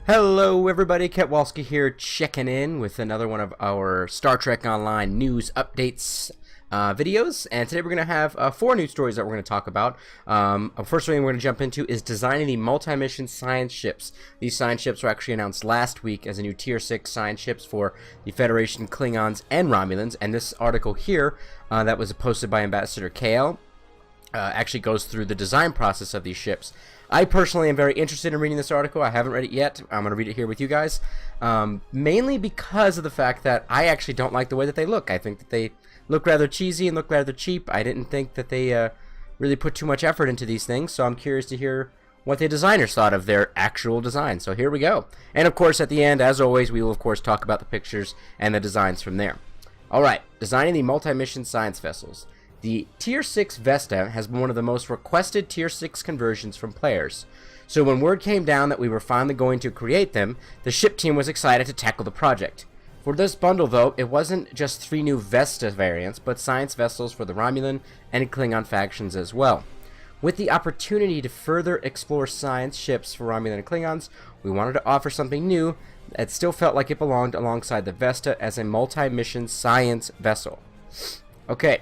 Hello everybody, Ketwalski here, checking in with another one of our Star Trek Online news updates videos, and today we're going to have 4 news stories that we're going to talk about. First thing we're going to jump into is designing the multi-mission science ships. These science ships were actually announced last week as a new Tier 6 science ships for the Federation, Klingons, and Romulans, and this article here that was posted by Ambassador KL actually goes through the design process of these ships. I personally am very interested in reading this article. I haven't read it yet. I'm going to read it here with you guys, mainly because of the fact that I actually don't like the way that they look. I think that they look rather cheesy and look rather cheap. I didn't think that they really put too much effort into these things, so I'm curious to hear what the designers thought of their actual design. So here we go. And of course, at the end, as always, we will of course talk about the pictures and the designs from there. Alright, designing the multi-mission science vessels. The Tier 6 Vesta has been one of the most requested Tier 6 conversions from players. So when word came down that we were finally going to create them, the ship team was excited to tackle the project. For this bundle though, it wasn't just 3 new Vesta variants, but science vessels for the Romulan and Klingon factions as well. With the opportunity to further explore science ships for Romulan and Klingons, we wanted to offer something new that still felt like it belonged alongside the Vesta as a multi-mission science vessel. Okay.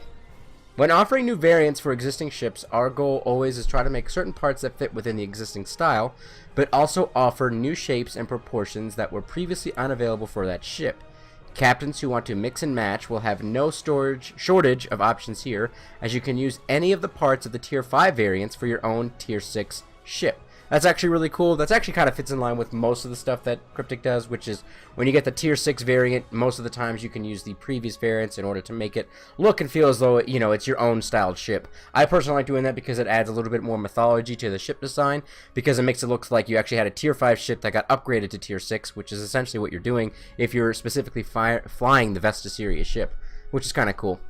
When offering new variants for existing ships, our goal always is try to make certain parts that fit within the existing style, but also offer new shapes and proportions that were previously unavailable for that ship. Captains who want to mix and match will have no shortage of options here, as you can use any of the parts of the Tier 5 variants for your own Tier 6 ship. That's actually really cool. That's actually kind of fits in line with most of the stuff that Cryptic does, which is when you get the Tier 6 variant, most of the times you can use the previous variants in order to make it look and feel as though, you know, it's your own styled ship. I personally like doing that because it adds a little bit more mythology to the ship design, because it makes it look like you actually had a Tier 5 ship that got upgraded to Tier 6, which is essentially what you're doing if you're specifically flying the Vesta series ship, which is kind of cool.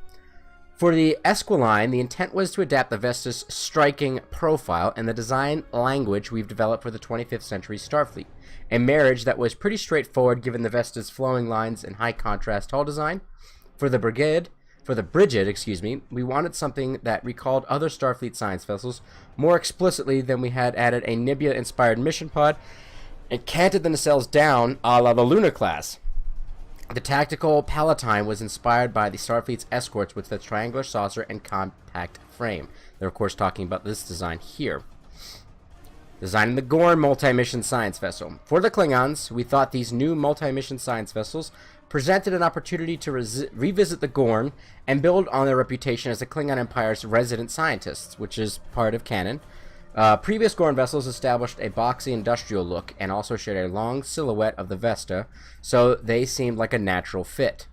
For the Esquiline, the intent was to adapt the Vesta's striking profile and the design language we've developed for the 25th century Starfleet, a marriage that was pretty straightforward given the Vesta's flowing lines and high contrast hull design. For the Brigid, we wanted something that recalled other Starfleet science vessels more explicitly than we had added a Nebula-inspired mission pod and canted the nacelles down a la the Luna class. The tactical Palatine was inspired by the Starfleet's escorts with the triangular saucer and compact frame. They're of course talking about this design here. Designing the Gorn multi-mission science vessel. For the Klingons, we thought these new multi-mission science vessels presented an opportunity to revisit the Gorn and build on their reputation as the Klingon Empire's resident scientists, which is part of canon. Previous Gorn vessels established a boxy industrial look and also shared a long silhouette of the Vesta, so they seemed like a natural fit.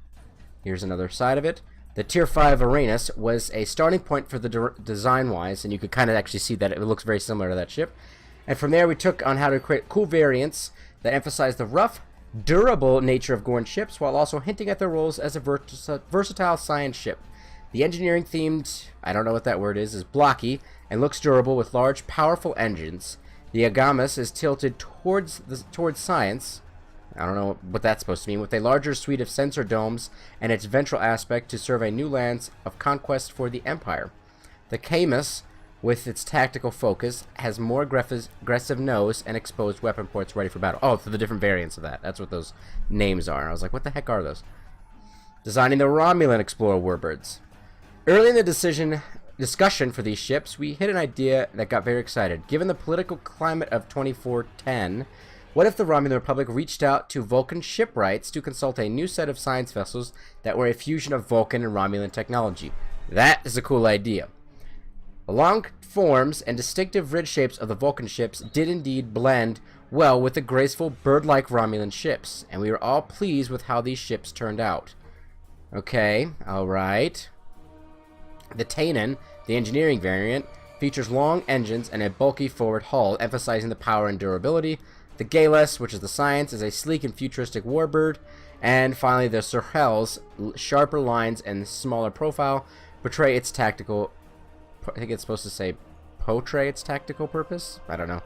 Here's another side of it. The Tier 5 Uranus was a starting point for the design-wise, and you could kind of actually see that it looks very similar to that ship. And from there we took on how to create cool variants that emphasize the rough, durable nature of Gorn ships while also hinting at their roles as a versatile science ship. The engineering themed, I don't know what that word is blocky and looks durable with large, powerful engines. The Agamas is tilted towards science. I don't know what that's supposed to mean, with a larger suite of sensor domes and its ventral aspect to serve a new lands of conquest for the Empire. The Camus, with its tactical focus, has more aggressive nose and exposed weapon ports ready for battle. Oh, for the different variants of that. That's what those names are. I was like, what the heck are those? Designing the Romulan Explorer Warbirds. Early in the discussion for these ships, we hit an idea that got very excited. Given the political climate of 2410, what if the Romulan Republic reached out to Vulcan shipwrights to consult a new set of science vessels that were a fusion of Vulcan and Romulan technology? That is a cool idea. The long forms and distinctive ridge shapes of the Vulcan ships did indeed blend well with the graceful bird-like Romulan ships, and we were all pleased with how these ships turned out. Okay, alright. The Tainen, the engineering variant, features long engines and a bulky forward hull, emphasizing the power and durability. The Gales, which is the science, is a sleek and futuristic warbird. And finally, the Surhel's sharper lines and smaller profile portray its tactical... I think it's supposed to say portray its tactical purpose? I don't know.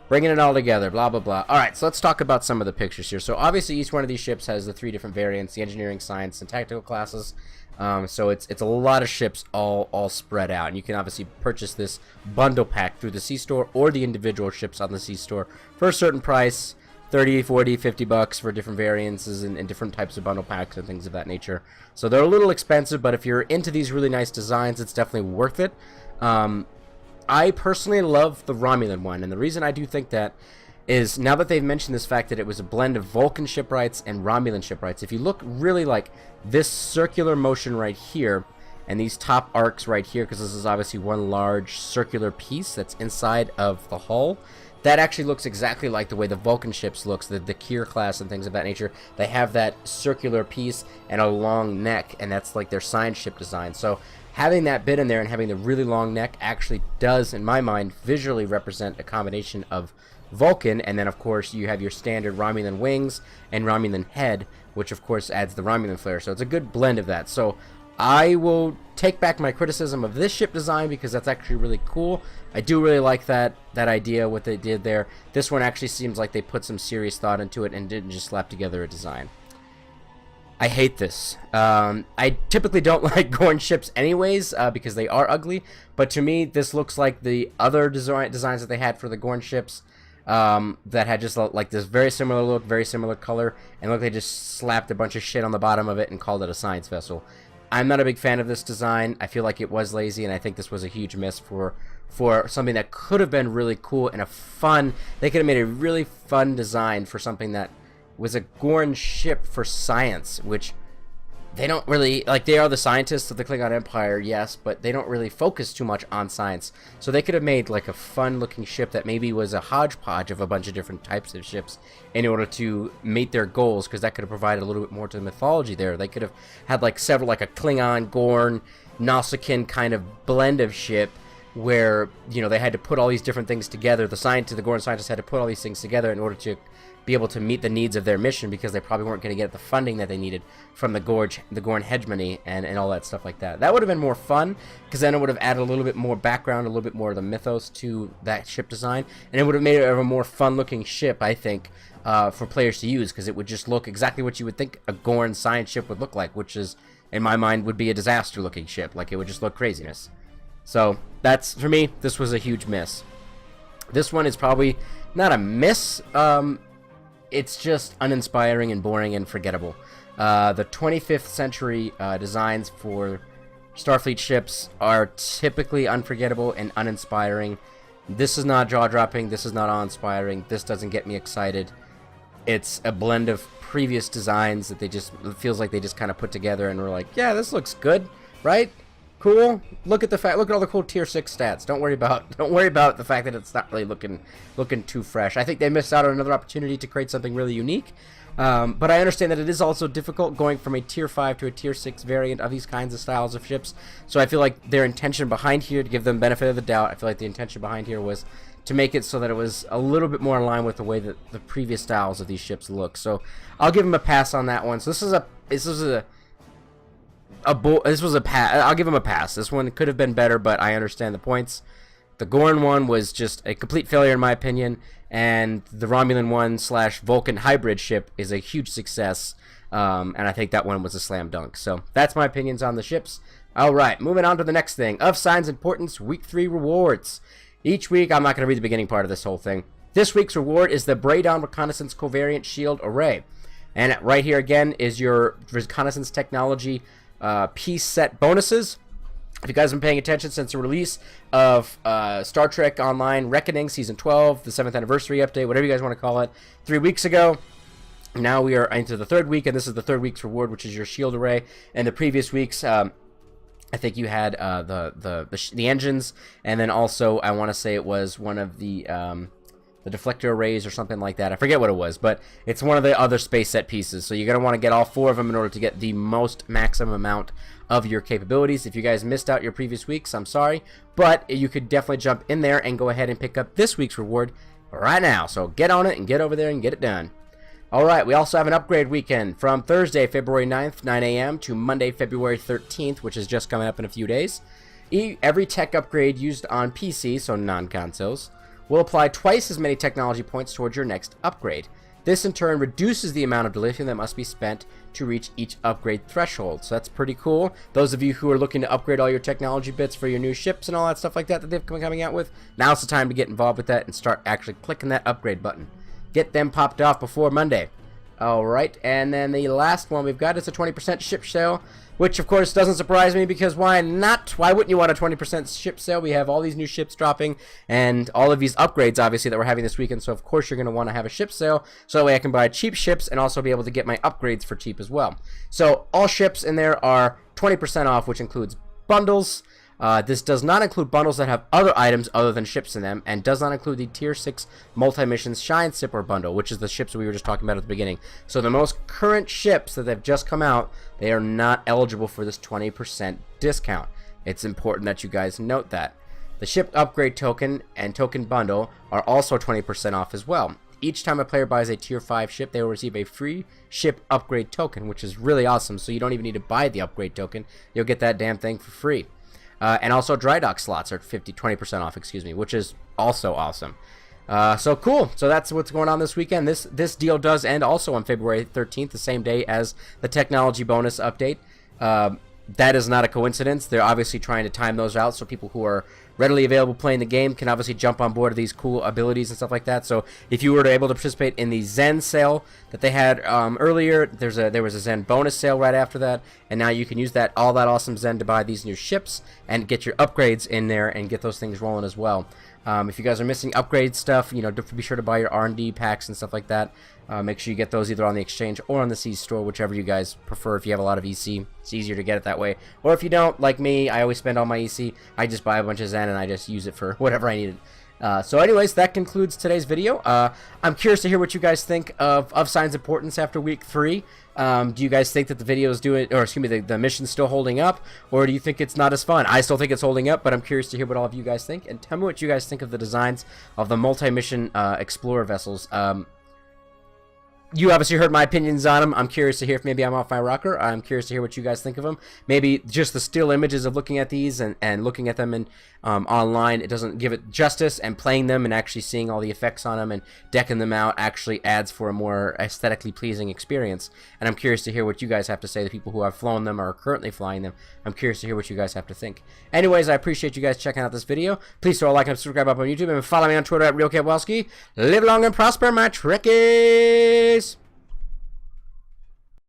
Bringing it all together, blah, blah, blah. Alright, so let's talk about some of the pictures here. So obviously each one of these ships has the 3 different variants, the engineering, science, and tactical classes. So it's a lot of ships all spread out, and you can obviously purchase this bundle pack through the C-Store or the individual ships on the C-Store for a certain price. 30, 40, 50 bucks for different variances and different types of bundle packs and things of that nature. So they're a little expensive, but if you're into these really nice designs, it's definitely worth it. I personally love the Romulan one, and the reason I do think that is now that they've mentioned this fact that it was a blend of Vulcan shipwrights and Romulan shipwrights. If you look really like this circular motion right here and these top arcs right here, because this is obviously one large circular piece that's inside of the hull, that actually looks exactly like the way the Vulcan ships looks, the Kier class and things of that nature. They have that circular piece and a long neck, and that's like their science ship design. So having that bit in there and having the really long neck actually does, in my mind, visually represent a combination of Vulcan, and then of course you have your standard Romulan wings and Romulan head, which of course adds the Romulan flair. So it's a good blend of that. So I will take back my criticism of this ship design because that's actually really cool. I do really like that idea, what they did there. This one actually seems like they put some serious thought into it and didn't just slap together a design. I hate this. I typically don't like Gorn ships anyways because they are ugly, but to me this looks like the other designs that they had for the Gorn ships that had just like this very similar look, very similar color, and look, they just slapped a bunch of shit on the bottom of it and called it a science vessel. I'm not a big fan of this design. I feel like it was lazy, and I think this was a huge miss for something that could have been really cool and a fun. They could have made a really fun design for something that was a Gorn ship for science, which they don't really, like, they are the scientists of the Klingon Empire, yes, but they don't really focus too much on science. So they could have made like a fun looking ship that maybe was a hodgepodge of a bunch of different types of ships in order to meet their goals, because that could have provided a little bit more to the mythology there. They could have had like several, like a Klingon, Gorn, Nausicaan kind of blend of ship where, you know, they had to put all these different things together. The Gorn scientists had to put all these things together in order to be able to meet the needs of their mission, because they probably weren't going to get the funding that they needed from the Gorn hegemony and all that stuff like that. That would have been more fun, because then it would have added a little bit more background, a little bit more of the mythos to that ship design, and it would have made it a more fun-looking ship, I think, for players to use, because it would just look exactly what you would think a Gorn science ship would look like, which is, in my mind, would be a disaster-looking ship. Like, it would just look craziness. So, that's, for me, this was a huge miss. This one is probably not a miss, it's just uninspiring and boring and forgettable. The 25th century designs for Starfleet ships are typically unforgettable and uninspiring. This is not jaw-dropping, this is not awe-inspiring, this doesn't get me excited. It's a blend of previous designs that it feels like they just kind of put together and were like, yeah, this looks good, right? Cool. Look at all the cool tier 6 stats. Don't worry about the fact that it's not really looking too fresh. I think they missed out on another opportunity to create something really unique. But I understand that it is also difficult going from a tier 5 to a tier 6 variant of these kinds of styles of ships. So I feel like their intention behind here, to give them benefit of the doubt, I feel like the intention behind here was to make it so that it was a little bit more in line with the way that the previous styles of these ships look. So I'll give them a pass on that one. So I'll give him a pass. This one could have been better, but I understand the points. The Gorn one was just a complete failure in my opinion, and the Romulan one / Vulcan hybrid ship is a huge success, and I think that one was a slam dunk. So that's my opinions on the ships. Alright, moving on to the next thing. Of Signs Importance, Week 3 rewards. Each week, I'm not going to read the beginning part of this whole thing. This week's reward is the Braydon Reconnaissance Covariant Shield Array. And right here again is your reconnaissance technology piece set bonuses. If you guys have been paying attention since the release of Star Trek Online Reckoning Season 12, the 7th anniversary update, whatever you guys want to call it, 3 weeks ago, now we are into the 3rd week, and this is the 3rd week's reward, which is your shield array. And the previous weeks, I think you had the engines, and then also I want to say it was one of the deflector arrays or something like that. I forget what it was, but it's one of the other space set pieces. So you're going to want to get all 4 of them in order to get the most maximum amount of your capabilities. If you guys missed out your previous weeks, I'm sorry, but you could definitely jump in there and go ahead and pick up this week's reward right now. So get on it and get over there and get it done. Alright, we also have an upgrade weekend from Thursday, February 9th, 9 a.m. to Monday, February 13th, which is just coming up in a few days. Every tech upgrade used on PC, so non-consoles, will apply twice as many technology points towards your next upgrade. This in turn reduces the amount of dilithium that must be spent to reach each upgrade threshold. So that's pretty cool. Those of you who are looking to upgrade all your technology bits for your new ships and all that stuff like that they've been coming out with, now's the time to get involved with that and start actually clicking that upgrade button. get them popped off before Monday. Alright, and then the last one we've got is a 20% ship sale, which of course doesn't surprise me because why not? Why wouldn't you want a 20% ship sale? We have all these new ships dropping and all of these upgrades obviously that we're having this weekend, so of course you're going to want to have a ship sale so that way I can buy cheap ships and also be able to get my upgrades for cheap as well. So all ships in there are 20% off, which includes bundles. This does not include bundles that have other items other than ships in them, and does not include the Tier 6 Multimission Science Ship bundle, which is the ships we were just talking about at the beginning. So the most current ships that have just come out, they are not eligible for this 20% discount. It's important that you guys note that. The ship upgrade token and token bundle are also 20% off as well. Each time a player buys a Tier 5 ship, they will receive a free ship upgrade token, which is really awesome, so you don't even need to buy the upgrade token. You'll get that damn thing for free. And also dry dock slots are 20% off, excuse me, which is also awesome. So cool. So that's what's going on this weekend. This deal does end also on February 13th, the same day as the technology bonus update. That is not a coincidence. They're obviously trying to time those out so people who are readily available playing the game can obviously jump on board of these cool abilities and stuff like that. So if you were able to participate in the Zen sale that they had earlier, there was a Zen bonus sale right after that, and now you can use all that awesome Zen to buy these new ships and get your upgrades in there and get those things rolling as well. If you guys are missing upgrade stuff, be sure to buy your R&D packs and stuff like that. Make sure you get those either on the exchange or on the C store, whichever you guys prefer. If you have a lot of EC, it's easier to get it that way. Or if you don't, like me, I always spend all my EC. I just buy a bunch of Zen and I just use it for whatever I needed. So anyways, that concludes today's video. I'm curious to hear what you guys think of Sign's Importance after week 3. Do you guys think that the video is the mission's still holding up, or do you think it's not as fun? I still think it's holding up, but I'm curious to hear what all of you guys think, and tell me what you guys think of the designs of the multi-mission explorer vessels. You obviously heard my opinions on them. I'm curious to hear if maybe I'm off my rocker. I'm curious to hear what you guys think of them. Maybe just the still images of looking at these and looking at them in online, it doesn't give it justice, and playing them and actually seeing all the effects on them and decking them out actually adds for a more aesthetically pleasing experience. And I'm curious to hear what you guys have to say, the people who have flown them or are currently flying them. I'm curious to hear what you guys have to think. Anyways, I appreciate you guys checking out this video. Please throw a like and subscribe up on YouTube, and follow me on Twitter at RealKetWalski. Live long and prosper, my Trekkies!